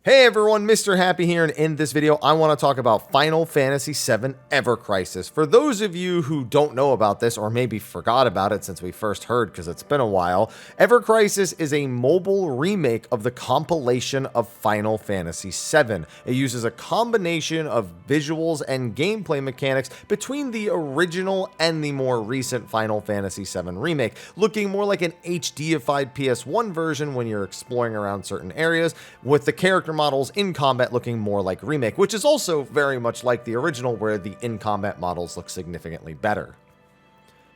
Hey everyone, Mr. Happy here, and in this video I want to talk about Final Fantasy VII Ever Crisis. For those of you who don't know about this, or maybe forgot about it since we first heard because it's been a while, Ever Crisis is a mobile remake of the compilation of Final Fantasy VII. It uses a combination of visuals and gameplay mechanics between the original and the more recent Final Fantasy VII remake, looking more like an HDified PS1 version when you're exploring around certain areas, with the character models in combat looking more like remake, which is also very much like the original where the in-combat models look significantly better.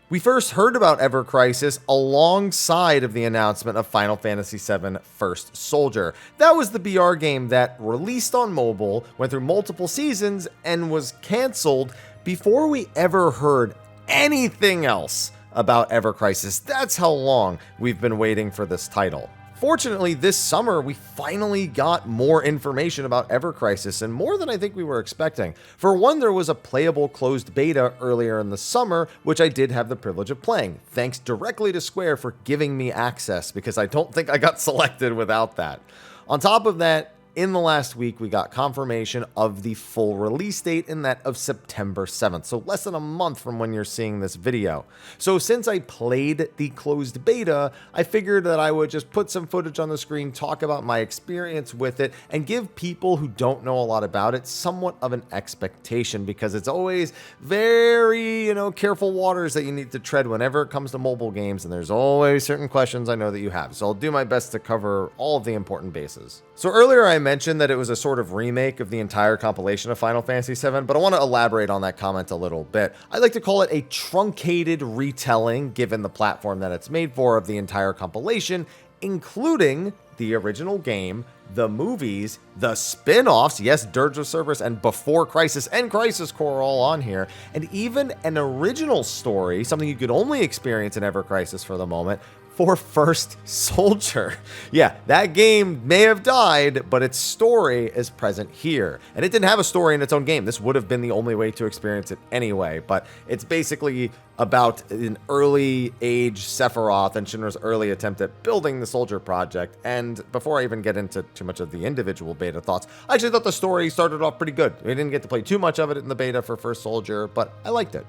We first heard about Ever Crisis alongside of the announcement of Final Fantasy VII First Soldier. That was the BR game that released on mobile, went through multiple seasons, and was canceled before we ever heard anything else about Ever Crisis. That's how long we've been waiting for this title. Fortunately, this summer, we finally got more information about Ever Crisis, and more than I think we were expecting. For one, there was a playable closed beta earlier in the summer, which I did have the privilege of playing. Thanks directly to Square for giving me access, because I don't think I got selected without that. On top of that, in the last week, we got confirmation of the full release date, in that of September 7th, so less than a month from when you're seeing this video. So since I played the closed beta, I figured that I would just put some footage on the screen, talk about my experience with it, and give people who don't know a lot about it somewhat of an expectation, because it's always very, careful waters that you need to tread whenever it comes to mobile games, and there's always certain questions I know that you have. So I'll do my best to cover all of the important bases. So earlier I mentioned that it was a sort of remake of the entire compilation of Final Fantasy VII, but I want to elaborate on that comment a little bit. I like to call it a truncated retelling, given the platform that it's made for, of the entire compilation, including the original game, the movies, the spin-offs, yes, Dirge of Cerberus and Before Crisis and Crisis Core are all on here, and even an original story, something you could only experience in Ever Crisis for the moment, for First Soldier. Yeah, that game may have died, but its story is present here. And it didn't have a story in its own game. This would have been the only way to experience it anyway, but it's basically about an early age Sephiroth and Shinra's early attempt at building the Soldier project. And before I even get into too much of the individual beta thoughts, I actually thought the story started off pretty good. We didn't get to play too much of it in the beta for First Soldier, but I liked it.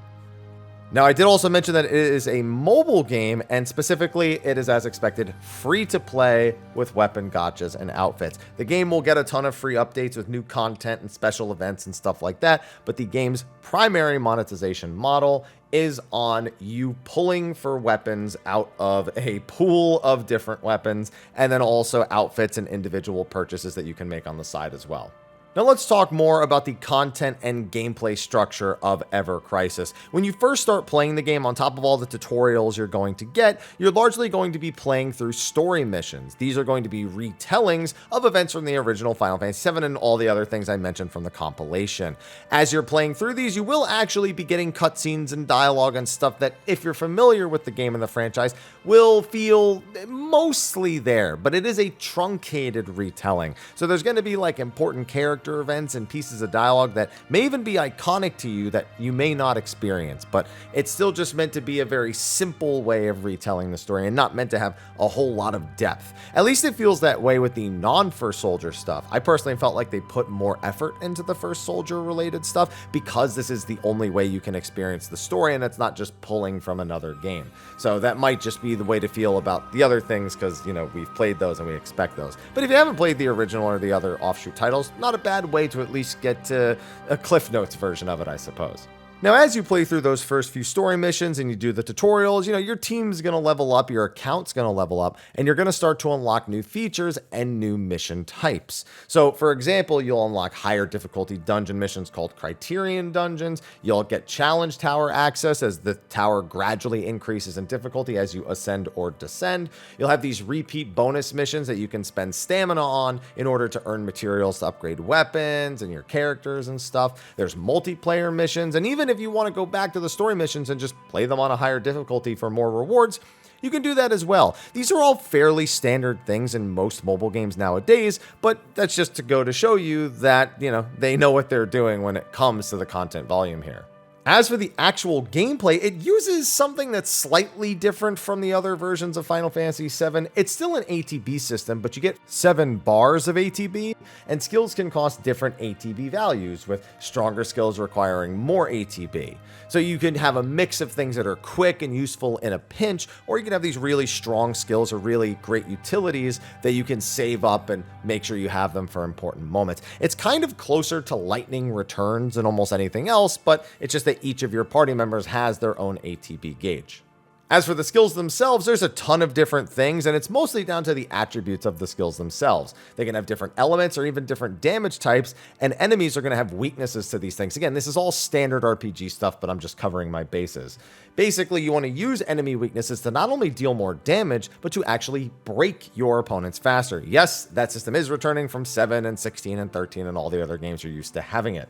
Now, I did also mention that it is a mobile game, and specifically, it is, as expected, free to play with weapon gachas and outfits. The game will get a ton of free updates with new content and special events and stuff like that, but the game's primary monetization model is on you pulling for weapons out of a pool of different weapons, and then also outfits and individual purchases that you can make on the side as well. Now let's talk more about the content and gameplay structure of Ever Crisis. When you first start playing the game, on top of all the tutorials you're going to get, you're largely going to be playing through story missions. These are going to be retellings of events from the original Final Fantasy VII and all the other things I mentioned from the compilation. As you're playing through these, you will actually be getting cutscenes and dialogue and stuff that, if you're familiar with the game and the franchise, will feel mostly there, but it is a truncated retelling. So there's going to be like important character events and pieces of dialogue that may even be iconic to you that you may not experience, but it's still just meant to be a very simple way of retelling the story and not meant to have a whole lot of depth. At least it feels that way with the non-First Soldier stuff. I personally felt like they put more effort into the First Soldier related stuff because this is the only way you can experience the story and it's not just pulling from another game. So that might just be the way to feel about the other things because, we've played those and we expect those. But if you haven't played the original or the other offshoot titles, not a bad way to at least get to a Cliff Notes version of it, I suppose. Now, as you play through those first few story missions and you do the tutorials, your team's going to level up, your account's going to level up, and you're going to start to unlock new features and new mission types. So, for example, you'll unlock higher difficulty dungeon missions called Criterion Dungeons. You'll get Challenge Tower access as the tower gradually increases in difficulty as you ascend or descend. You'll have these repeat bonus missions that you can spend stamina on in order to earn materials to upgrade weapons and your characters and stuff. There's multiplayer missions, and even if you want to go back to the story missions and just play them on a higher difficulty for more rewards, you can do that as well. These are all fairly standard things in most mobile games nowadays, but that's just to go to show you that, they know what they're doing when it comes to the content volume here. As for the actual gameplay, it uses something that's slightly different from the other versions of Final Fantasy VII. It's still an ATB system, but you get 7 bars of ATB, and skills can cost different ATB values, with stronger skills requiring more ATB. So you can have a mix of things that are quick and useful in a pinch, or you can have these really strong skills or really great utilities that you can save up and make sure you have them for important moments. It's kind of closer to lightning returns than almost anything else, but it's just that each of your party members has their own ATB gauge. As for the skills themselves, there's a ton of different things, and it's mostly down to the attributes of the skills themselves. They can have different elements or even different damage types, and enemies are going to have weaknesses to these things. Again, this is all standard RPG stuff, but I'm just covering my bases. Basically, you want to use enemy weaknesses to not only deal more damage, but to actually break your opponents faster. Yes, that system is returning from 7 and 16 and 13 and all the other games you're used to having it.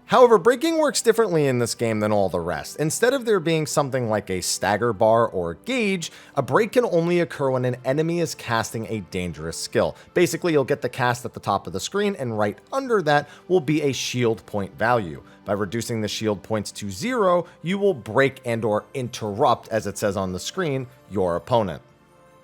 However, breaking works differently in this game than all the rest. Instead of there being something like a stagger bar or gauge, a break can only occur when an enemy is casting a dangerous skill. Basically, you'll get the cast at the top of the screen, and right under that will be a shield point value. By reducing the shield points to 0, you will break and/or interrupt, as it says on the screen, your opponent.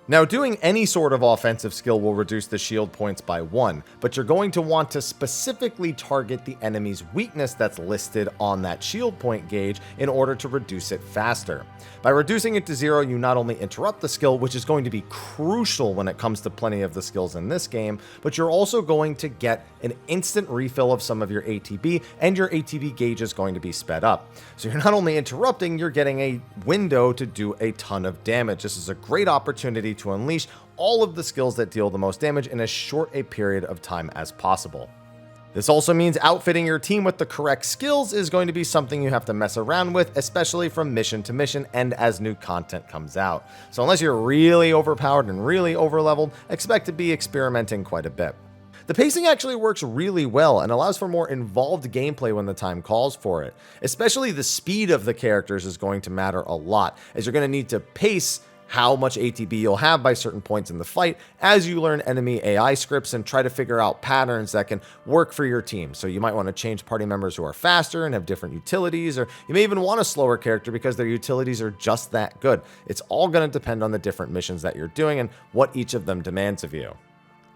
Now, doing any sort of offensive skill will reduce the shield points by 1, but you're going to want to specifically target the enemy's weakness that's listed on that shield point gauge in order to reduce it faster. By reducing it to 0, you not only interrupt the skill, which is going to be crucial when it comes to plenty of the skills in this game, but you're also going to get an instant refill of some of your ATB, and your ATB gauge is going to be sped up. So you're not only interrupting, you're getting a window to do a ton of damage. This is a great opportunity to unleash all of the skills that deal the most damage in as short a period of time as possible. This also means outfitting your team with the correct skills is going to be something you have to mess around with, especially from mission to mission and as new content comes out. So unless you're really overpowered and really overleveled, expect to be experimenting quite a bit. The pacing actually works really well and allows for more involved gameplay when the time calls for it. Especially the speed of the characters is going to matter a lot, as you're going to need to pace how much ATB you'll have by certain points in the fight as you learn enemy AI scripts and try to figure out patterns that can work for your team. So you might want to change party members who are faster and have different utilities, or you may even want a slower character because their utilities are just that good. It's all going to depend on the different missions that you're doing and what each of them demands of you.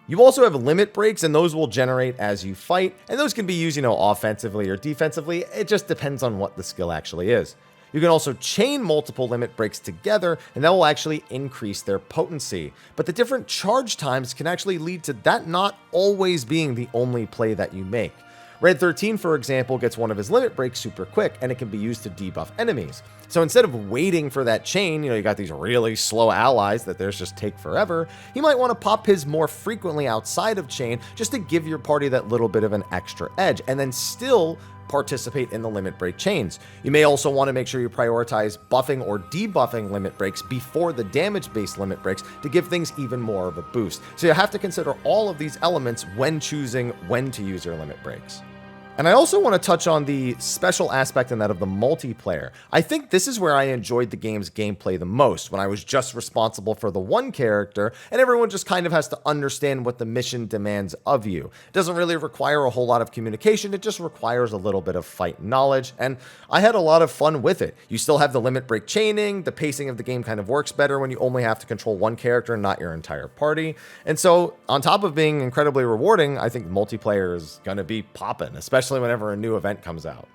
You also have limit breaks, and those will generate as you fight, and those can be used, offensively or defensively. It just depends on what the skill actually is. You can also chain multiple limit breaks together, and that will actually increase their potency. But the different charge times can actually lead to that not always being the only play that you make. Red 13, for example, gets one of his limit breaks super quick, and it can be used to debuff enemies. So instead of waiting for that chain, you got these really slow allies that theirs just take forever, you might want to pop his more frequently outside of chain just to give your party that little bit of an extra edge, and then still participate in the limit break chains. You may also want to make sure you prioritize buffing or debuffing limit breaks before the damage-based limit breaks to give things even more of a boost. So you have to consider all of these elements when choosing when to use your limit breaks. And I also want to touch on the special aspect in that of the multiplayer. I think this is where I enjoyed the game's gameplay the most, when I was just responsible for the one character, and everyone just kind of has to understand what the mission demands of you. It doesn't really require a whole lot of communication, it just requires a little bit of fight knowledge, and I had a lot of fun with it. You still have the limit break chaining, the pacing of the game kind of works better when you only have to control one character and not your entire party, and so on top of being incredibly rewarding, I think multiplayer is going to be poppin', especially whenever a new event comes out.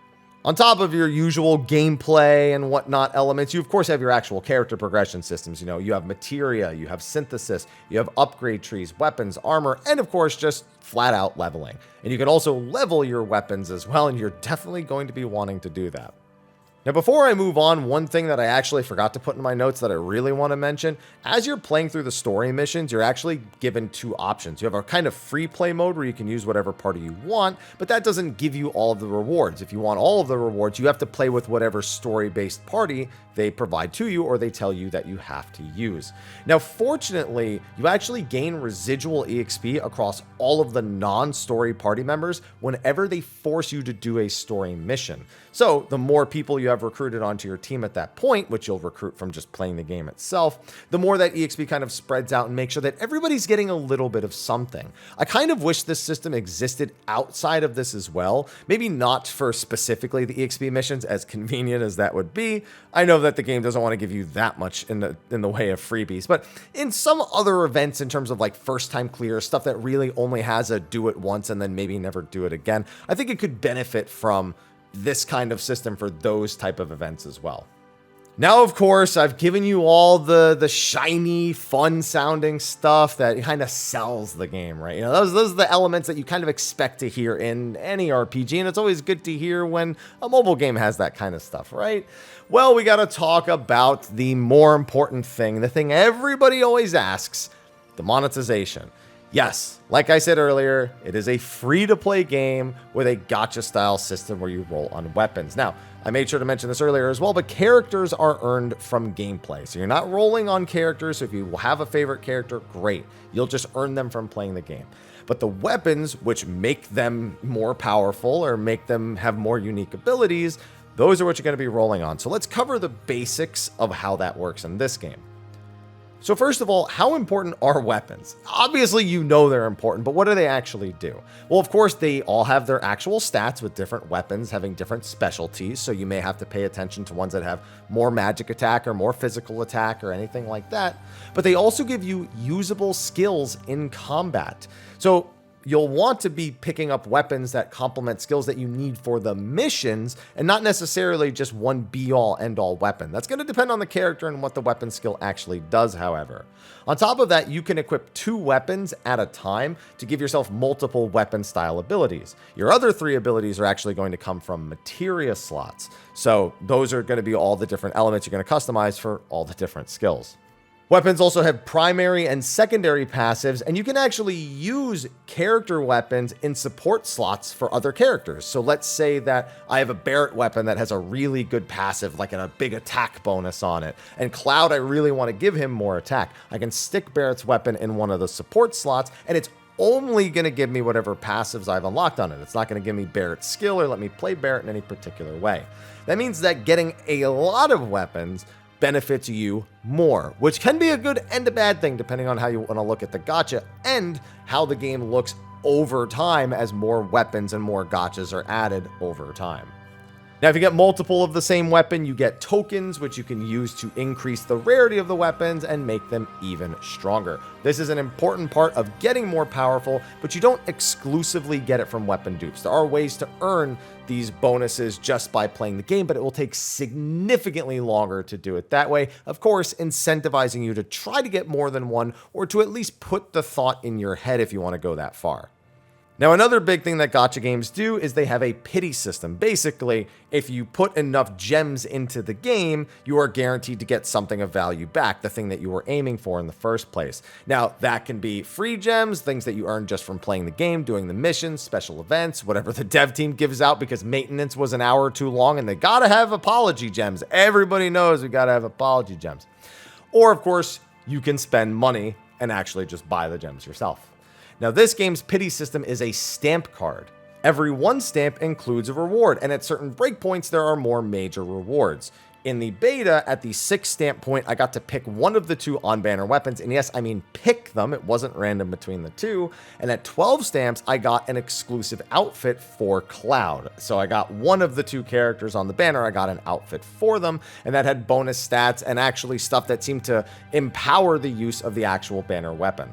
On top of your usual gameplay and whatnot elements, you of course have your actual character progression systems. You have materia, you have synthesis, you have upgrade trees, weapons, armor, and of course just flat out leveling. And you can also level your weapons as well, and you're definitely going to be wanting to do that. Now, before I move on, one thing that I actually forgot to put in my notes that I really want to mention, as you're playing through the story missions, you're actually given two options. You have a kind of free play mode where you can use whatever party you want, but that doesn't give you all of the rewards. If you want all of the rewards, you have to play with whatever story-based party they provide to you or they tell you that you have to use. Now, fortunately, you actually gain residual EXP across all of the non-story party members whenever they force you to do a story mission. So the more people you have have recruited onto your team at that point, which you'll recruit from just playing the game itself, the more that EXP kind of spreads out and makes sure that everybody's getting a little bit of something. I kind of wish this system existed outside of this as well. Maybe not for specifically the EXP missions, as convenient as that would be. I know that the game doesn't want to give you that much in the way of freebies, but in some other events in terms of like first time clear, stuff that really only has a do it once and then maybe never do it again, I think it could benefit from this kind of system for those type of events as well. Now, of course, I've given you all the shiny, fun-sounding stuff that kind of sells the game, right? You know, those are the elements that you kind of expect to hear in any RPG, and it's always good to hear when a mobile game has that kind of stuff, right? Well, we got to talk about the more important thing, the thing everybody always asks, the monetization. Yes, like I said earlier, it is a free-to-play game with a gacha-style system where you roll on weapons. Now, I made sure to mention this earlier as well, but characters are earned from gameplay. So you're not rolling on characters. So if you have a favorite character, great. You'll just earn them from playing the game. But the weapons, which make them more powerful or make them have more unique abilities, those are what you're going to be rolling on. So let's cover the basics of how that works in this game. So first of all, how important are weapons? Obviously, you know they're important, but what do they actually do? Well, of course, they all have their actual stats with different weapons having different specialties. So you may have to pay attention to ones that have more magic attack or more physical attack or anything like that. But they also give you usable skills in combat. So you'll want to be picking up weapons that complement skills that you need for the missions and not necessarily just one be-all, end-all weapon. That's going to depend on the character and what the weapon skill actually does, however. On top of that, you can equip 2 weapons at a time to give yourself multiple weapon style abilities. Your other 3 abilities are actually going to come from materia slots. So those are going to be all the different elements you're going to customize for all the different skills. Weapons also have primary and secondary passives, and you can actually use character weapons in support slots for other characters. So let's say that I have a Barret weapon that has a really good passive, like a big attack bonus on it. And Cloud, I really want to give him more attack. I can stick Barret's weapon in one of the support slots, and it's only going to give me whatever passives I've unlocked on it. It's not going to give me Barret's skill or let me play Barret in any particular way. That means that getting a lot of weapons benefits you more, which can be a good and a bad thing depending on how you want to look at the gacha and how the game looks over time as more weapons and more gachas are added over time. Now, if you get multiple of the same weapon, you get tokens, which you can use to increase the rarity of the weapons and make them even stronger. This is an important part of getting more powerful, but you don't exclusively get it from weapon dupes. There are ways to earn these bonuses just by playing the game, but it will take significantly longer to do it that way. Of course, incentivizing you to try to get more than one, or to at least put the thought in your head if you want to go that far. Now, another big thing that gacha games do is they have a pity system. Basically, if you put enough gems into the game, you are guaranteed to get something of value back, the thing that you were aiming for in the first place. Now, that can be free gems, things that you earn just from playing the game, doing the missions, special events, whatever the dev team gives out because maintenance was an hour too long and they gotta have apology gems. Everybody knows we gotta have apology gems. Or, of course, you can spend money and actually just buy the gems yourself. Now, this game's pity system is a stamp card. Every one stamp includes a reward, and at certain breakpoints, there are more major rewards. In the beta, at the 6th stamp point, I got to pick one of the 2 on-banner weapons, and yes, I mean pick them. It wasn't random between the 2. And at 12 stamps, I got an exclusive outfit for Cloud. So I got one of the 2 characters on the banner. I got an outfit for them, and that had bonus stats and actually stuff that seemed to empower the use of the actual banner weapon.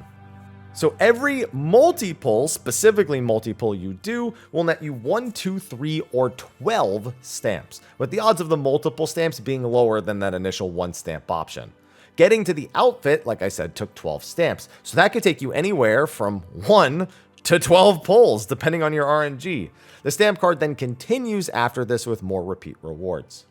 So every multi-pull, specifically multi-pull you do, will net you 1, 2, 3, or 12 stamps, with the odds of the multiple stamps being lower than that initial 1 stamp option. Getting to the outfit, like I said, took 12 stamps, so that could take you anywhere from 1 to 12 pulls, depending on your RNG. The stamp card then continues after this with more repeat rewards.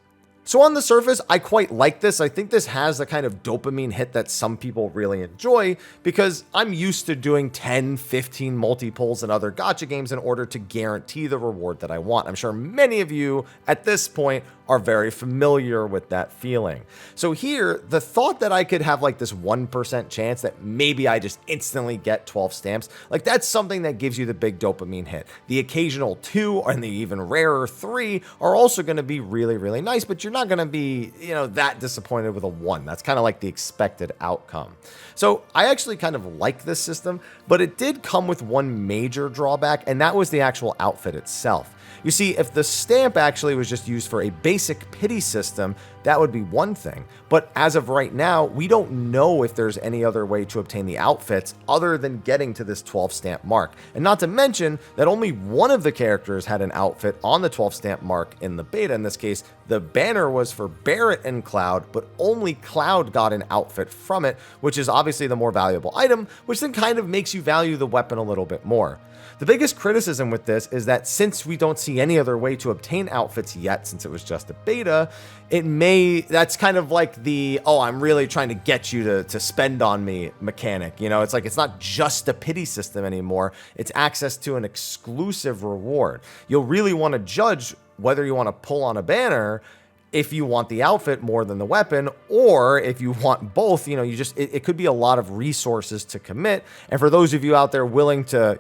So on the surface, I quite like this. I think this has the kind of dopamine hit that some people really enjoy because I'm used to doing 10, 15 multi-pulls in other gacha games in order to guarantee the reward that I want. I'm sure many of you at this point are very familiar with that feeling. So here, the thought that I could have like this 1% chance that maybe I just instantly get 12 stamps, like that's something that gives you the big dopamine hit. The occasional 2 and the even rarer 3 are also going to be really, really nice, but you're not going to be, that disappointed with a 1. That's kind of like the expected outcome. So I actually kind of like this system, but it did come with one major drawback, and that was the actual outfit itself. You see, if the stamp actually was just used for a basic pity system, that would be one thing. But as of right now, we don't know if there's any other way to obtain the outfits other than getting to this 12 stamp mark. And not to mention that only one of the characters had an outfit on the 12 stamp mark in the beta. In this case, the banner was for Barret and Cloud, but only Cloud got an outfit from it, which is obviously the more valuable item, which then kind of makes you value the weapon a little bit more. The biggest criticism with this is that since we don't see any other way to obtain outfits yet, since it was just a beta, that's kind of like the, oh, I'm really trying to get you to spend on me mechanic. It's like, it's not just a pity system anymore. It's access to an exclusive reward. You'll really want to judge whether you want to pull on a banner if you want the outfit more than the weapon, or if you want both. It could be a lot of resources to commit. And for those of you out there willing to,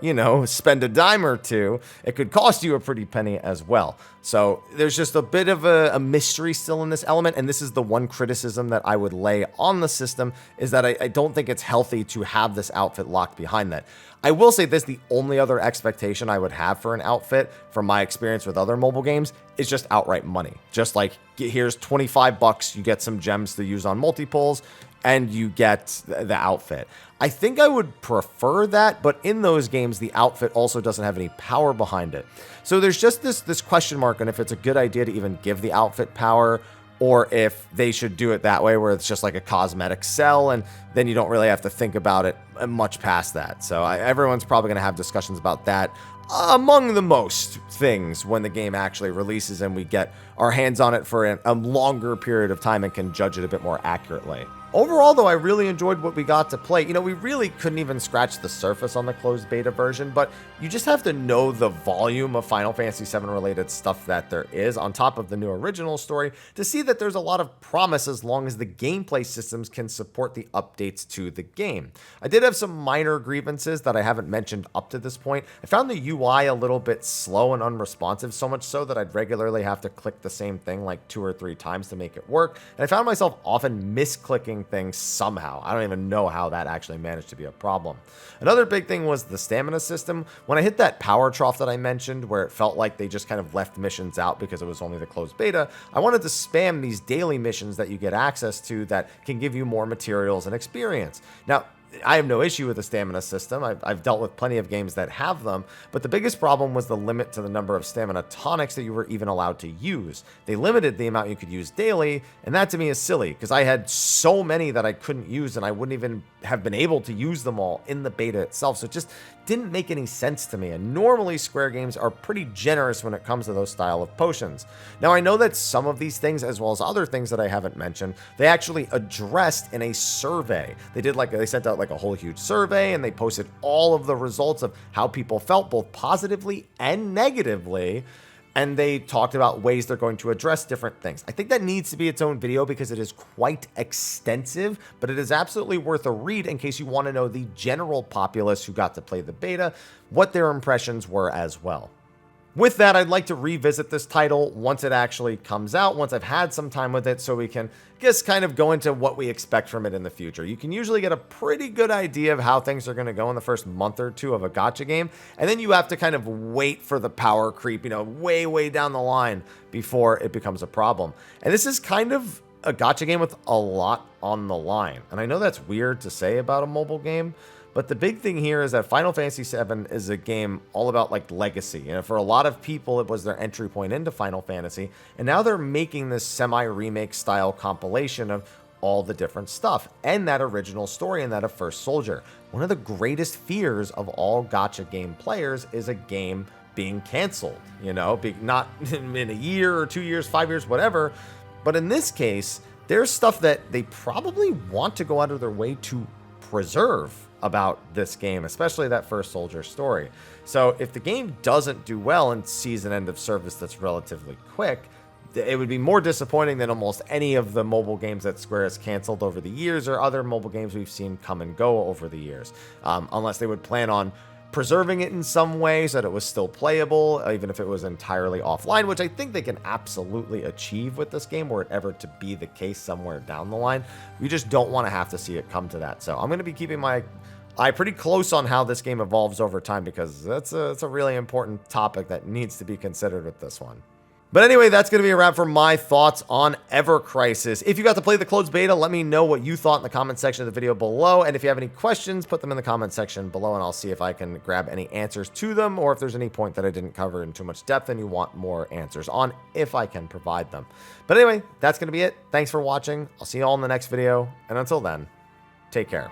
spend a dime or two, it could cost you a pretty penny as well. So there's just a bit of a mystery still in this element. And this is the one criticism that I would lay on the system, is that I don't think it's healthy to have this outfit locked behind that. I will say this, the only other expectation I would have for an outfit from my experience with other mobile games is just outright money. Just like, here's 25 bucks, you get some gems to use on multi-pulls, and you get the outfit. I think I would prefer that, but in those games, the outfit also doesn't have any power behind it. So there's just this question mark on if it's a good idea to even give the outfit power, or if they should do it that way where it's just like a cosmetic sell, and then you don't really have to think about it much past that. So everyone's probably going to have discussions about that among the most things when the game actually releases and we get our hands on it for a longer period of time and can judge it a bit more accurately. Overall, though, I really enjoyed what we got to play. We really couldn't even scratch the surface on the closed beta version, but you just have to know the volume of Final Fantasy VII related stuff that there is on top of the new original story to see that there's a lot of promise as long as the gameplay systems can support the updates to the game. I did have some minor grievances that I haven't mentioned up to this point. I found the UI a little bit slow and unresponsive, so much so that I'd regularly have to click the same thing like 2 or 3 times to make it work. And I found myself often misclicking things somehow. I don't even know how that actually managed to be a problem. Another big thing was the stamina system. When I hit that power trough that I mentioned, where it felt like they just kind of left missions out because it was only the closed beta, I wanted to spam these daily missions that you get access to that can give you more materials and experience. Now, I have no issue with the stamina system. I've dealt with plenty of games that have them, but the biggest problem was the limit to the number of stamina tonics that you were even allowed to use. They limited the amount you could use daily, and that to me is silly, because I had so many that I couldn't use, and I wouldn't even have been able to use them all in the beta itself, so it just didn't make any sense to me. And normally Square games are pretty generous when it comes to those style of potions. Now, I know that some of these things, as well as other things that I haven't mentioned, they actually addressed in a survey. They sent out like a whole huge survey, and they posted all of the results of how people felt, both positively and negatively. And they talked about ways they're going to address different things. I think that needs to be its own video because it is quite extensive, but it is absolutely worth a read in case you want to know the general populace who got to play the beta, what their impressions were as well. With that, I'd like to revisit this title once it actually comes out, once I've had some time with it, so we can just kind of go into what we expect from it in the future. You can usually get a pretty good idea of how things are going to go in the first month or two of a gacha game, and then you have to kind of wait for the power creep, way down the line before it becomes a problem. And this is kind of a gacha game with a lot on the line. And I know that's weird to say about a mobile game, but the big thing here is that Final Fantasy VII is a game all about like legacy. For a lot of people, it was their entry point into Final Fantasy. And now they're making this semi-remake style compilation of all the different stuff and that original story and that of First Soldier. One of the greatest fears of all gacha game players is a game being canceled, not in a year or 2 years, 5 years, whatever. But in this case, there's stuff that they probably want to go out of their way to preserve about this game, especially that First Soldier story. So if the game doesn't do well and sees an end of service that's relatively quick, it would be more disappointing than almost any of the mobile games that Square has canceled over the years, or other mobile games we've seen come and go over the years, unless they would plan on preserving it in some way so that it was still playable, even if it was entirely offline, which I think they can absolutely achieve with this game, were it ever to be the case somewhere down the line. We just don't want to have to see it come to that. So I'm going to be keeping my eye pretty close on how this game evolves over time, because that's a really important topic that needs to be considered with this one. But anyway, that's going to be a wrap for my thoughts on Ever Crisis. If you got to play the closed beta, let me know what you thought in the comment section of the video below. And if you have any questions, put them in the comment section below, and I'll see if I can grab any answers to them, or if there's any point that I didn't cover in too much depth and you want more answers on, if I can provide them. But anyway, that's going to be it. Thanks for watching. I'll see you all in the next video. And until then, take care.